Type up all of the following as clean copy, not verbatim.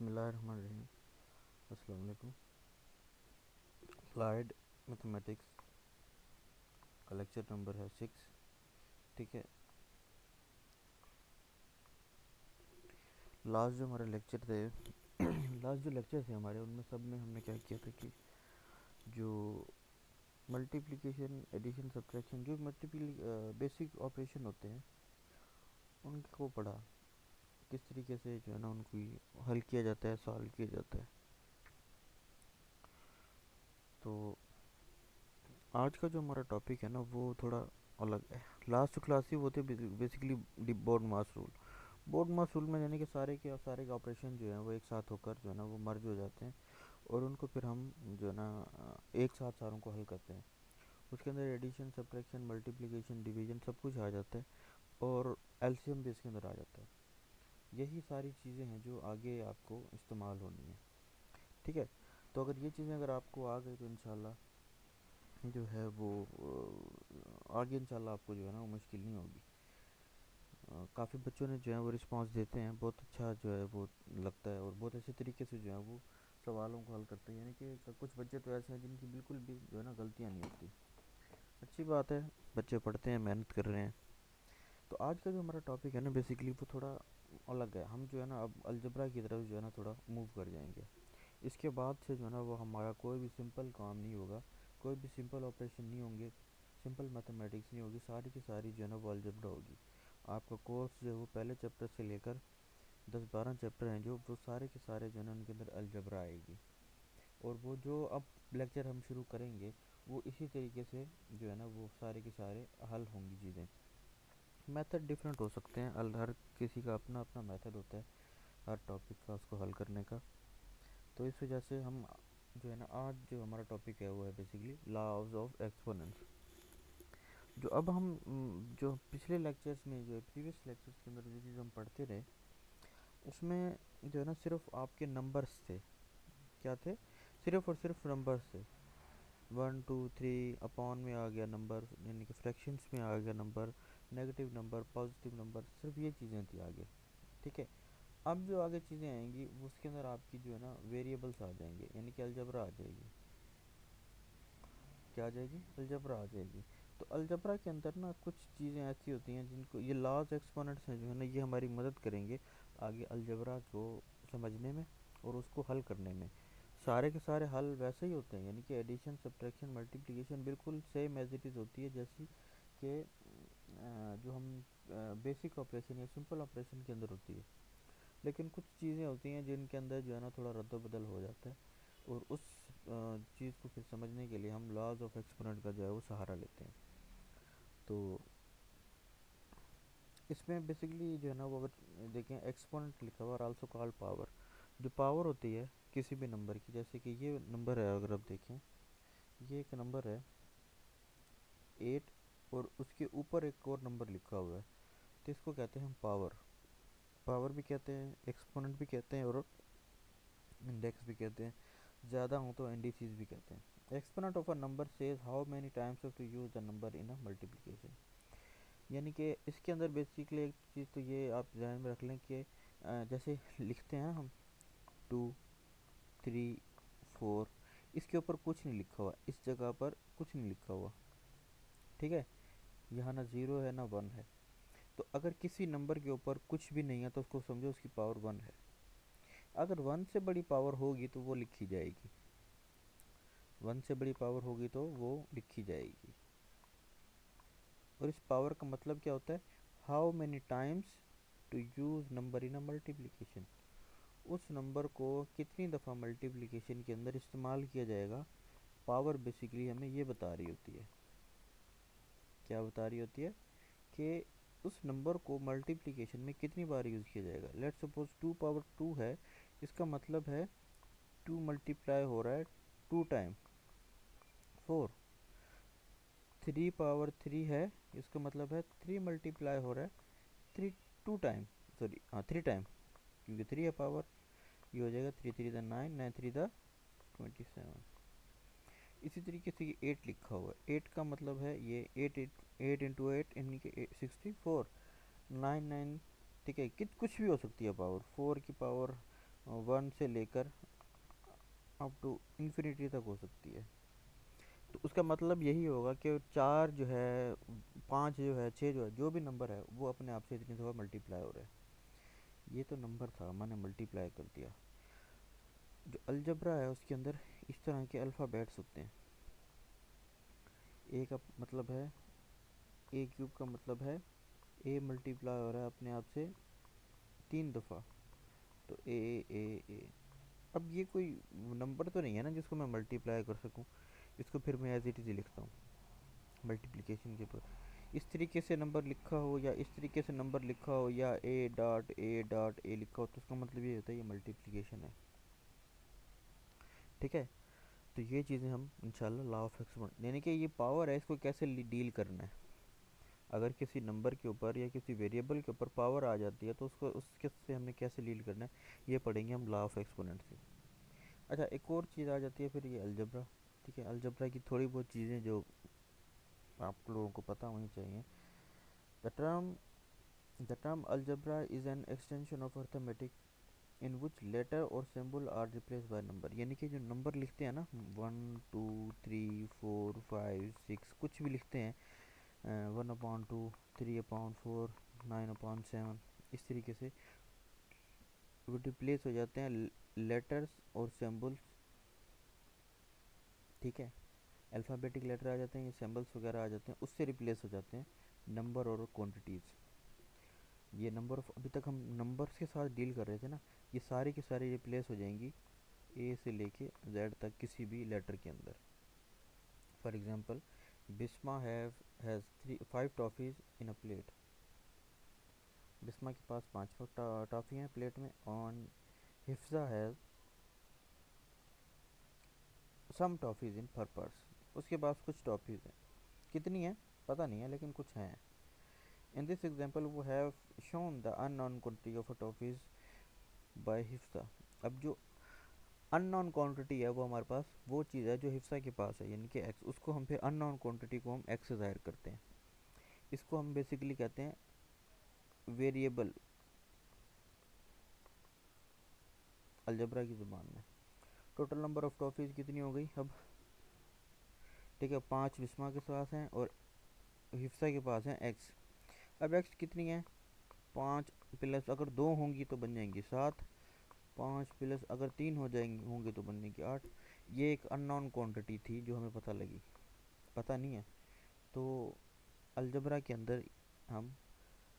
बिस्मिल्लाहिर्रहमानिर्रहीम। अस्सलाम वालेकुम। अप्लाइड मैथमेटिक्स का लेक्चर नंबर है 6। ठीक है, लास्ट जो हमारे लेक्चर थे लास्ट जो लेक्चर थे हमारे, उनमें सब में हमने क्या किया था कि जो मल्टीप्लिकेशन, एडिशन, सब्ट्रैक्शन, जो मल्टीपल बेसिक ऑपरेशन होते हैं उनको पढ़ा, किस तरीके से जो है ना उनको हल किया जाता है, सॉल्व किया जाता है। तो आज का जो हमारा टॉपिक है ना वो थोड़ा अलग है। लास्ट क्लास ही वो थे बेसिकली बोर्ड मास रूल। बोर्ड मास रूल में यानी कि सारे के ऑपरेशन जो हैं वो एक साथ होकर जो है ना वो मर्ज हो जाते हैं, और उनको फिर हम जो है ना एक साथ सारों को हल करते हैं। उसके अंदर एडिशन, सब्ट्रैक्शन, मल्टीप्लिकेशन, डिवीजन सब कुछ आ जाता है, और एलसीएम भी इसके अंदर आ जाता है। यही सारी चीज़ें हैं जो आगे आपको इस्तेमाल होनी है। ठीक है, तो अगर ये चीज़ें अगर आपको आ गई तो इंशाल्लाह जो है वो आगे इंशाल्लाह आपको जो है ना वो मुश्किल नहीं होगी। काफ़ी बच्चों ने जो है वो रिस्पांस देते हैं, बहुत अच्छा जो है वो लगता है, और बहुत अच्छे तरीके से जो है वो सवालों को हल करते हैं। यानी कि कुछ बच्चे तो ऐसे हैं जिनकी बिल्कुल भी जो है ना गलतियाँ नहीं होती। अच्छी बात है, बच्चे पढ़ते हैं, मेहनत कर रहे हैं। तो आज का जो हमारा टॉपिक है ना बेसिकली वो थोड़ा अलग है। हम जो है ना अब अलजबरा की तरफ जो है ना थोड़ा मूव कर जाएंगे। इसके बाद से जो है ना वो हमारा कोई भी सिंपल काम नहीं होगा, कोई भी सिंपल ऑपरेशन नहीं होंगे, सिंपल मैथमेटिक्स नहीं होगी, सारी की सारी जो है ना वो अलजबरा होगी। आपका कोर्स जो है वो पहले चैप्टर से लेकर 10-12 चैप्टर हैं जो वो सारे के सारे जो है ना उनके अंदर अलजबरा आएगी। और वो जो अब लेक्चर हम शुरू करेंगे वो इसी तरीके से जो है ना वो सारे के सारे हल होंगी चीज़ें। मेथड डिफरेंट हो सकते हैं, हर किसी का अपना अपना मेथड होता है हर टॉपिक का उसको हल करने का। तो इस वजह से हम जो है ना आज जो हमारा टॉपिक है वो है बेसिकली लॉज ऑफ एक्सपोनेंट्स। जो अब हम जो पिछले लेक्चर्स में, जो प्रीवियस लेक्चर्स के अंदर जो चीज़ हम पढ़ते रहे उसमें जो है ना सिर्फ आपके नंबर्स थे। क्या थे? सिर्फ और सिर्फ नंबर्स थे। 1 2 3 अपॉन में आ गया नंबर, यानी कि फ्रैक्शंस में आ गया number, negative number, positive number, सिर्फ ये चीज़ें थी आगे। ठीक है, अब जो आगे चीज़ें आएंगी वो उसके अंदर आपकी जो है ना वेरिएबल्स आ जाएंगे, यानी कि अलजबरा आ जाएगी। क्या आ जाएगी? अलजबरा आ जाएगी। तो अलजबरा के अंदर ना कुछ चीज़ें ऐसी होती हैं जिनको ये लॉज एक्सपोनेंट्स हैं जो है ना ये हमारी मदद करेंगे आगे अलजबरा को समझने में और उसको हल करने में। सारे के सारे हल वैसे ही होते हैं, यानी कि एडिशन, सब्ट्रैक्शन, मल्टीप्लिकेशन बिल्कुल सेम एज इट इज़ होती है जैसी कि जो हम बेसिक ऑपरेशन या सिंपल ऑपरेशन के अंदर होती है। लेकिन कुछ चीज़ें होती हैं जिनके अंदर जो है ना थोड़ा रद्द बदल हो जाता है, और उस चीज़ को फिर समझने के लिए हम लॉज ऑफ एक्सपोनेंट का जो है वो सहारा लेते हैं। तो इसमें बेसिकली जो है ना वो अगर देखें, एक्सपोनेंट लिखा हुआ और आल्सो कॉल्ड पावर। जो पावर होती है किसी भी नंबर की, जैसे कि ये नंबर है, अगर आप देखें ये एक नंबर है 8, और उसके ऊपर एक और नंबर लिखा हुआ है, तो इसको कहते हैं हम पावर। पावर भी कहते हैं, एक्सपोनेंट भी कहते हैं, और इंडेक्स भी कहते हैं। ज़्यादा हो तो इंडिसेस भी कहते हैं। Exponent of a number says how many times to use the number in a multiplication. यानी कि इसके अंदर बेसिकली एक चीज़ तो ये आप ध्यान में रख लें कि जैसे लिखते हैं हम 2 3 4, इसके ऊपर कुछ नहीं लिखा हुआ, इस जगह पर कुछ नहीं लिखा हुआ। ठीक है, यहाँ ना ज़ीरो है ना वन है। तो अगर किसी नंबर के ऊपर कुछ भी नहीं है तो उसको समझो उसकी पावर वन है। अगर वन से बड़ी पावर होगी तो वो लिखी जाएगी, वन से बड़ी पावर होगी तो वो लिखी जाएगी। और इस पावर का मतलब क्या होता है? How many times to use number in a multiplication. उस नंबर को कितनी दफ़ा मल्टीप्लिकेशन के अंदर इस्तेमाल किया जाएगा, पावर बेसिकली हमें ये बता रही होती है। क्या बता रही होती है? कि उस नंबर को मल्टीप्लिकेशन में कितनी बार यूज़ किया जाएगा। लेट्स सपोज 2 पावर 2 है, इसका मतलब है 2 मल्टीप्लाई हो रहा है 2 टाइम 4। 3 पावर 3 है, इसका मतलब है 3 मल्टीप्लाई हो रहा है 3 2 टाइम, सॉरी हाँ 3 टाइम, क्योंकि 3 है पावर। ये हो जाएगा 3 3 9, 9 3 27। इसी तरीके से ये 8 लिखा हुआ है, 8 का मतलब है ये 8 8 यानी कि 64। 9 9, ठीक है, कुछ भी हो सकती है पावर, 4 की पावर वन से लेकर अप टू इन्फिनिटी तक हो सकती है। तो उसका मतलब यही होगा कि चार जो है, पाँच जो है, छः जो है, जो भी नंबर है वो अपने आप से इतनी दफ़ा मल्टीप्लाई हो रहा है। ये तो नंबर था, मैंने मल्टीप्लाई कर दिया। जो अलजबरा है उसके अंदर इस तरह के अल्फ़ाबेट्स होते हैं। ए का मतलब है, ए क्यूब का मतलब है ए मल्टीप्लाई हो रहा है अपने आप से तीन दफ़ा, तो ए। अब ये कोई नंबर तो नहीं है ना जिसको मैं मल्टीप्लाई कर सकूं। इसको फिर मैं एज इट इज़ लिखता हूँ मल्टीप्लिकेशन के ऊपर। इस तरीके से नंबर लिखा हो या इस तरीके से नंबर लिखा हो या ए लिखा हो, तो उसका मतलब ये होता है ये मल्टीप्लिकेशन है। ठीक है, तो ये चीज़ें हम इंशाल्लाह लॉ ऑफ एक्सपोनेंट, यानी कि ये पावर है, इसको कैसे डील करना है। अगर किसी नंबर के ऊपर या किसी वेरिएबल के ऊपर पावर आ जाती है तो उसको उसके से हमने कैसे डील करना है, ये पढ़ेंगे हम लॉ ऑफ एक्सपोनेंट से। अच्छा, एक और चीज़ आ जाती है फिर ये अलजबरा। ठीक है, अलजबरा की थोड़ी बहुत चीज़ें जो आप लोगों को पता होनी चाहिए। The term the term algebra is an extension of arithmetic in which letter और symbol are replace by number. यानी कि जो नंबर लिखते हैं ना, 1 2 3 4 5 6 कुछ भी लिखते हैं, 1/2, 3/4, 9/7, इस तरीके से वो रिप्लेस हो जाते हैं लेटर्स और सिंबल्स। ठीक है, अल्फ़ाबेटिक लेटर आ जाते हैं, ये सिंबल्स वगैरह आ जाते हैं, उससे रिप्लेस हो जाते हैं नंबर और क्वांटिटीज़। ये नंबर ऑफ, अभी तक हम नंबर्स के साथ डील कर रहे थे ना, ये सारी की सारी रिप्लेस हो जाएंगी ए से लेके जेड तक किसी भी लेटर के अंदर। For example, Bisma has 5 toffees in a plate. Bisma के पास 5 टॉफ़ी हैं प्लेट में। On Hifza has some toffees in her purse. उसके पास कुछ टॉफ़ीज़ हैं, कितनी हैं पता नहीं है लेकिन कुछ हैं। इन दिस एग्जांपल वो have shown the unknown quantity of toffees by Hifza. अब जो अननोन क्वांटिटी है वो हमारे पास वो चीज़ है जो हिफ्सा के पास है, यानी कि एक्स, उसको हम फिर अननोन क्वांटिटी को हम एक्स से ज़ाहिर करते हैं। इसको हम बेसिकली कहते हैं वेरिएबल अलजबरा की ज़ुबान में। टोटल नंबर ऑफ टॉफ़ीज़ कितनी हो गई अब? ठीक है, 5 बिस्मा के पास हैं और हिफ्सा के पास हैं एक्स। अब एक्स कितनी है? 5 प्लस अगर 2 होंगी तो बन जाएंगी 7, 5 प्लस अगर 3 हो जाएंगी होंगे तो बनने की 8। ये एक अननोन क्वांटिटी थी जो हमें पता लगी, पता नहीं है। तो अलजबरा के अंदर हम,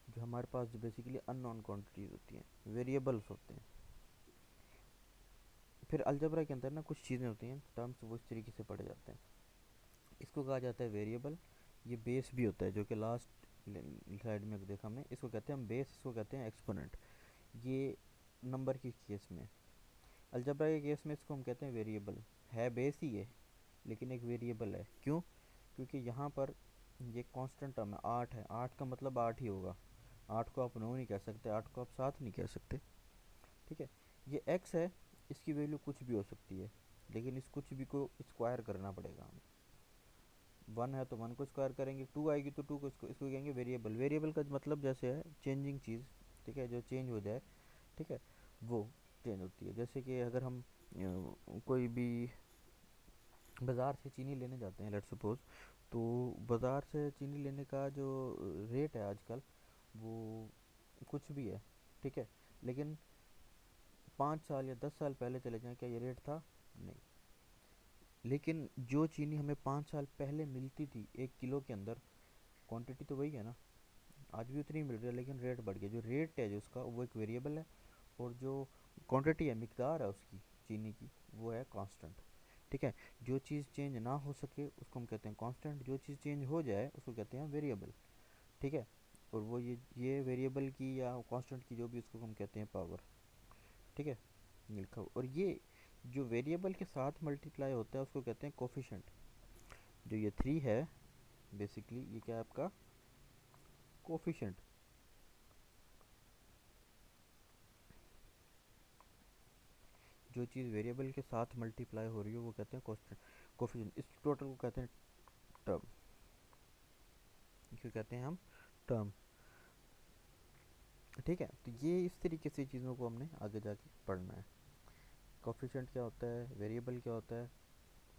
जो हमारे पास जो बेसिकली अननोन क्वांटिटीज़ होती हैं, वेरिएबल्स होते हैं। फिर अलजबरा के अंदर ना कुछ चीज़ें होती हैं, टर्म्स वो इस तरीके से पढ़े जाते हैं। इसको कहा जाता है वेरिएबल। ये बेस भी होता है, जो कि लास्ट स्लाइड में देखा हमने, इसको कहते हैं हम बेस, इसको कहते हैं एक्सपोनेंट। ये नंबर के केस में, अलजबरा के केस में इसको हम कहते हैं वेरिएबल। है बेस ही है लेकिन एक वेरिएबल है। क्यों? क्योंकि यहाँ पर ये कांस्टेंट टर्म है, 8 है, 8 का मतलब 8 ही होगा। 8 को आप 9 नहीं कह सकते, 8 को आप 7 नहीं कह सकते। ठीक है, ये x है, इसकी वैल्यू कुछ भी हो सकती है, लेकिन इस कुछ भी को स्क्वायर करना पड़ेगा हमें। 1 है तो 1 को स्क्वायर करेंगे, 2 आएगी तो 2 को, इसको कहेंगे वेरिएबल। वेरिएबल का मतलब जैसे है चेंजिंग चीज़। ठीक है, जो चेंज हो जाए, ठीक है, वो चेंज होती है। जैसे कि अगर हम कोई भी बाज़ार से चीनी लेने जाते हैं, लेट्स सपोज, तो बाज़ार से चीनी लेने का जो रेट है आजकल, वो कुछ भी है। ठीक है, लेकिन 5 साल या 10 साल पहले चले जाएं, क्या ये रेट था? नहीं। लेकिन जो चीनी हमें 5 साल पहले मिलती थी 1 किलो के अंदर, क्वांटिटी तो वही है ना, आज भी उतनी मिल रही है, लेकिन रेट बढ़ गया। जो रेट है जो उसका, वो एक वेरिएबल है, और जो क्वांटिटी है, मिकदार है उसकी, चीनी की, वो है कांस्टेंट। ठीक है, जो चीज़ चेंज ना हो सके उसको हम कहते हैं कांस्टेंट, जो चीज़ चेंज हो जाए उसको कहते हैं वेरिएबल। ठीक है, और वो ये वेरिएबल की या कांस्टेंट की जो भी, उसको हम कहते हैं पावर। ठीक है, ये लिखा हुआ। और ये जो वेरिएबल के साथ मल्टीप्लाई होता है उसको कहते हैं कोफिशेंट। जो ये 3 है, बेसिकली ये क्या है आपका? कोफिशेंट। जो चीज़ वेरिएबल के साथ मल्टीप्लाई हो रही हो वो कहते हैं कोफिशेंट। कोफिशेंट, इस टोटल को कहते हैं टर्म। इसको कहते हैं हम टर्म। ठीक है, तो ये इस तरीके से चीज़ों को हमने आगे जाके पढ़ना है। कोफिशिएंट क्या होता है, वेरिएबल क्या होता है,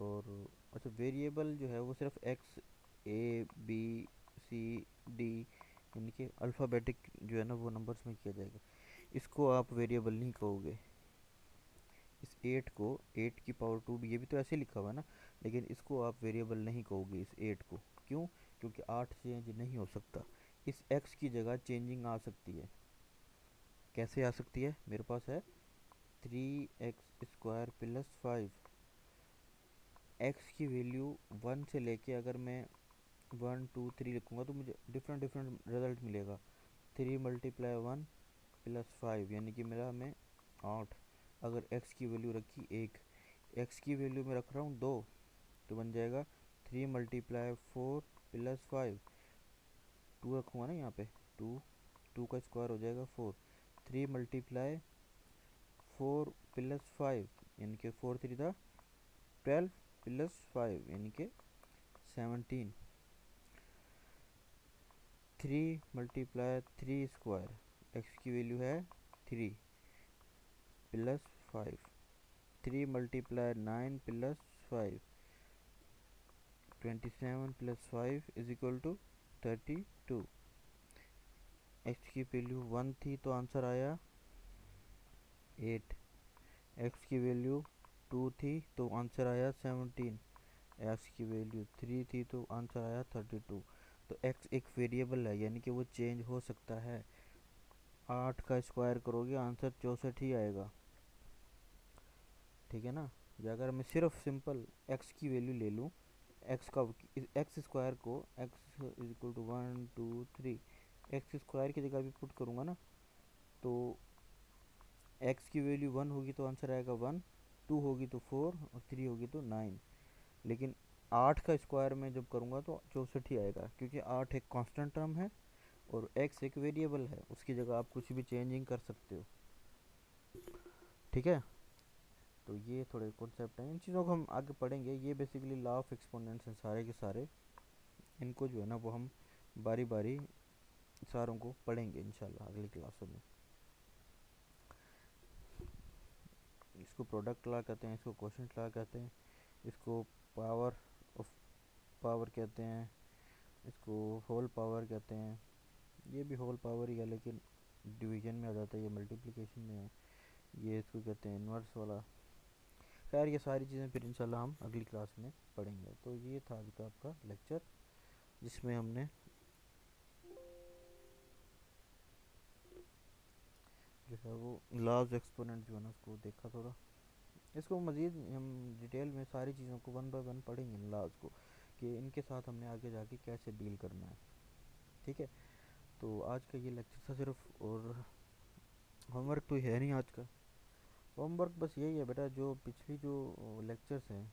और अच्छा वेरिएबल जो है वो सिर्फ x, A B C D, यानी कि अल्फ़ाबेटिक जो है ना वो नंबर्स में किया जाएगा। इसको आप वेरिएबल नहीं कहोगे। इस 8 को 8 की पावर 2, ये भी तो ऐसे लिखा हुआ है ना, लेकिन इसको आप वेरिएबल नहीं कहोगे इस 8 को। क्यों? क्योंकि 8 चेंज नहीं हो सकता। इस x की जगह चेंजिंग आ सकती है। कैसे आ सकती है? मेरे पास है 3x² प्लस 5। x की वैल्यू 1 से लेके अगर मैं 1 2 3 लिखूंगा तो मुझे डिफरेंट डिफरेंट रिजल्ट मिलेगा। 3 × 1 + 5 यानी कि मेरा मैं 8। अगर x की वैल्यू रखी 1, x की वैल्यू मैं रख रहा हूँ 2, तो बन जाएगा 3 × 4 + 5। 2 रखूँगा ना यहाँ पे, 2, 2 का स्क्वायर हो जाएगा 4। 3 × 4 + 5 यानी कि 4 3 12 प्लस 5 यानी कि 17। 3 × 3 एक्स की वैल्यू है 3 प्लस 5। 3 × 9 + 5 27 + 5 = 32। एक्स की वैल्यू 1 थी तो आंसर आया 8। एक्स की वैल्यू 2 थी तो आंसर आया 17। एक्स की वैल्यू 3 थी तो आंसर आया 32। तो एक्स एक वेरिएबल है, यानी कि वो चेंज हो सकता है। 8 का स्क्वायर करोगे आंसर 64 ही आएगा। ठीक है ना? या अगर मैं सिर्फ सिंपल एक्स की वैल्यू ले लूँ, एक्स का एक्स स्क्वायर को x is equal to 1 2 3, x square की जगह भी पुट करूँगा ना, तो एक्स की वैल्यू 1 होगी तो आंसर आएगा 1, 2 होगी तो 4 और 3 होगी तो 9। लेकिन 8 का स्क्वायर में जब करूँगा तो 64 ही आएगा, क्योंकि 8 एक कांस्टेंट टर्म है और एक्स एक वेरिएबल है, उसकी जगह आप कुछ भी चेंजिंग कर सकते हो। ठीक है, तो ये थोड़े कॉन्सेप्ट हैं, इन चीज़ों को हम आगे पढ़ेंगे। ये बेसिकली लॉ ऑफ एक्सपोनेंट्स हैं सारे के सारे। इनको जो है ना वो हम बारी बारी सारों को पढ़ेंगे इंशाल्लाह अगली क्लासों में। इसको प्रोडक्ट लॉ कहते हैं, इसको क्वोशंट लॉ कहते हैं, इसको पावर ऑफ पावर कहते हैं, इसको होल पावर कहते हैं। ये भी होल पावर ही है, लेकिन डिवीजन में आ जाता है, ये मल्टीप्लिकेशन में है। ये इसको कहते हैं इन्वर्स वाला। खैर ये सारी चीज़ें फिर इंशाल्लाह हम अगली क्लास में पढ़ेंगे। तो ये था आज का आपका लेक्चर, जिसमें हमने जो है वो लॉज एक्सपोनेंट जो है ना उसको देखा थोड़ा। इसको मज़ीद हम डिटेल में सारी चीज़ों को वन बाय वन पढ़ेंगे इन लॉज को, कि इनके साथ हमने आगे जाके कैसे डील करना है। ठीक है, तो आज का ये लेक्चर था सिर्फ, और होमवर्क तो है नहीं आज का। होमवर्क बस यही है बेटा, जो पिछली जो लेक्चर्स हैं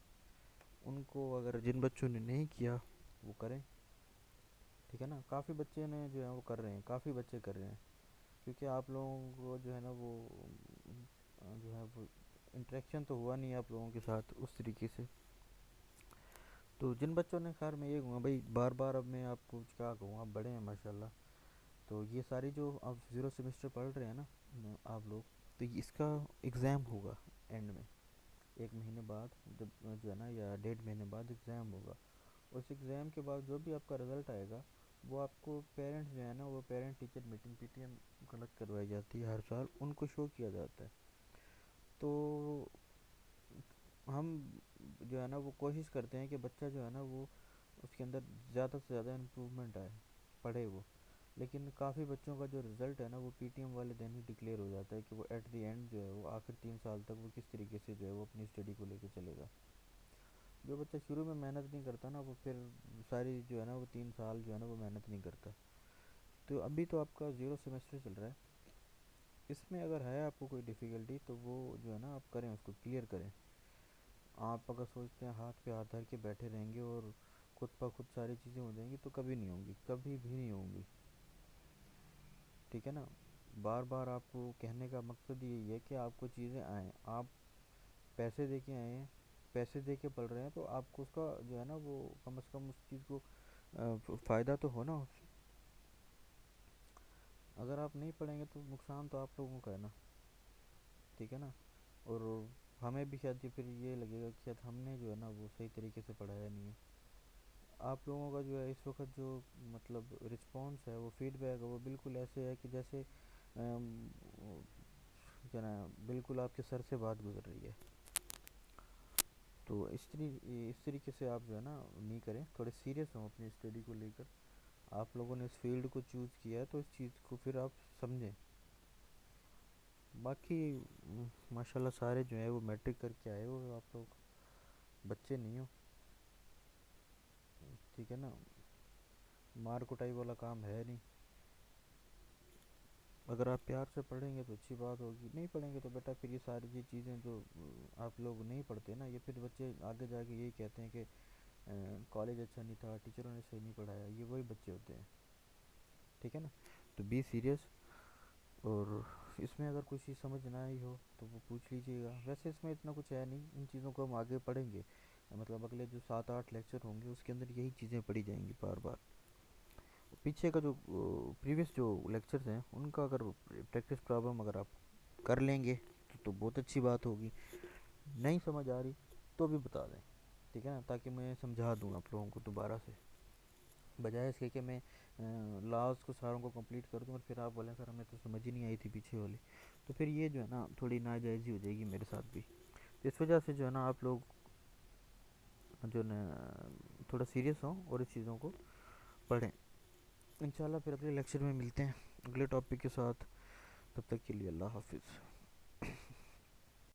उनको अगर जिन बच्चों ने नहीं किया वो करें। ठीक है ना? काफ़ी बच्चे ने जो है वो कर रहे हैं, काफ़ी बच्चे कर रहे हैं, क्योंकि आप लोगों को जो है ना वो जो है वो इंटरेक्शन तो हुआ नहीं आप लोगों के साथ उस तरीके से। तो जिन बच्चों ने, खैर मैं ये कहूँगा भाई, बार बार अब मैं आपको क्या कहूँ, आप बड़े हैं माशाल्लाह। तो ये सारी जो आप ज़ीरो सेमेस्टर पढ़ रहे हैं ना आप लोग, तो इसका एग्ज़ाम होगा एंड में, 1 महीने बाद, जब जो है ना, या 1.5 महीने बाद एग्ज़ाम होगा। उस एग्ज़ाम के बाद जो भी आपका रिज़ल्ट आएगा, वो आपको पेरेंट्स जो है ना, वो parent teacher meeting PTM conduct करवाई जाती है हर साल, उनको शो किया जाता है। तो हम जो है ना वो कोशिश करते हैं कि बच्चा जो है ना वो उसके अंदर ज़्यादा से ज़्यादा इम्प्रूवमेंट आए, पढ़े वो। लेकिन काफ़ी बच्चों का जो रिज़ल्ट है ना वो पीटीएम वाले दिन ही डिक्लेयर हो जाता है, कि वो एट द एंड जो है वो आखिर 3 साल तक वो किस तरीके से जो है वो अपनी स्टडी को लेके चलेगा। जो बच्चा शुरू में मेहनत नहीं करता ना, वो फिर सारी जो है ना वो 3 साल जो है ना वो मेहनत नहीं करता। तो अभी तो आपका ज़ीरो सेमेस्टर चल रहा है, इसमें अगर है आपको कोई डिफ़िकल्टी तो वो जो है ना आप करें, उसको क्लियर करें। आप अगर सोचते हैं हाथ पे हाथ धर के बैठे रहेंगे और खुद ब खुद सारी चीज़ें हो जाएंगी, तो कभी नहीं होंगी, कभी भी नहीं होंगी। ठीक है ना? बार बार आपको कहने का मकसद यही है कि आपको चीज़ें आएँ। आप पैसे दे के आए हैं, पैसे दे के पढ़ रहे हैं, तो आपको उसका जो है ना वो कम से कम उस चीज़ को फ़ायदा तो हो ना। अगर आप नहीं पढ़ेंगे तो नुकसान तो आप लोगों का है ना, ठीक है ना। और हमें भी शायद ये फिर ये लगेगा कि शायद हमने जो है ना वो सही तरीके से पढ़ाया नहीं है। आप लोगों का जो है इस वक्त जो मतलब रिस्पॉन्स है, वो फीडबैक है, वो बिल्कुल ऐसे है कि जैसे क्या ना, बिल्कुल आपके सर से बात गुजर रही है। तो इस तरीके से आप जो है ना नहीं करें, थोड़े सीरियस हों अपनी स्टडी को लेकर। आप लोगों ने इस फील्ड को चूज़ किया है तो इस चीज़ को फिर आप समझें। बाकी माशाल्लाह सारे जो है वो मैट्रिक करके आए हो, आप लोग बच्चे नहीं हो, ठीक है ना। मार कुटाई वाला काम है नहीं। अगर आप प्यार से पढ़ेंगे तो अच्छी बात होगी, नहीं पढ़ेंगे तो बेटा फिर ये सारी ये चीज़ें जो आप लोग नहीं पढ़ते ना, ये फिर बच्चे आगे जाके यही कहते हैं कि कॉलेज अच्छा नहीं था, टीचरों ने सही नहीं पढ़ाया, ये वही बच्चे होते हैं, ठीक है ना। तो बी सीरियस। और इसमें अगर कुछ चीज़ समझ ना आई हो तो वो पूछ लीजिएगा। वैसे इसमें इतना कुछ है नहीं, इन चीज़ों को हम आगे पढ़ेंगे, मतलब अगले जो 7-8 लेक्चर होंगे उसके अंदर यही चीज़ें पढ़ी जाएंगी बार बार। पीछे का जो प्रीवियस जो लेक्चर्स हैं उनका अगर प्रैक्टिस प्रॉब्लम अगर आप कर लेंगे तो बहुत अच्छी बात होगी। नहीं समझ आ रही तो भी बता दें, ठीक है ना, ताकि मैं समझा दूँ आप लोगों को दोबारा से, बजाय इसके कि मैं लास्ट को सारों को कंप्लीट कर दूँ और फिर आप बोलें सर हमें तो समझ ही नहीं आई थी पीछे वाली। तो फिर ये जो है ना थोड़ी नाजायज़ी हो जाएगी मेरे साथ भी। तो इस वजह से जो है ना आप लोग जो ना थोड़ा सीरियस हों और इस चीज़ों को पढ़ें। इंशाल्लाह फिर अगले लेक्चर में मिलते हैं अगले टॉपिक के साथ। तब तक के लिए अल्लाह हाफिज़।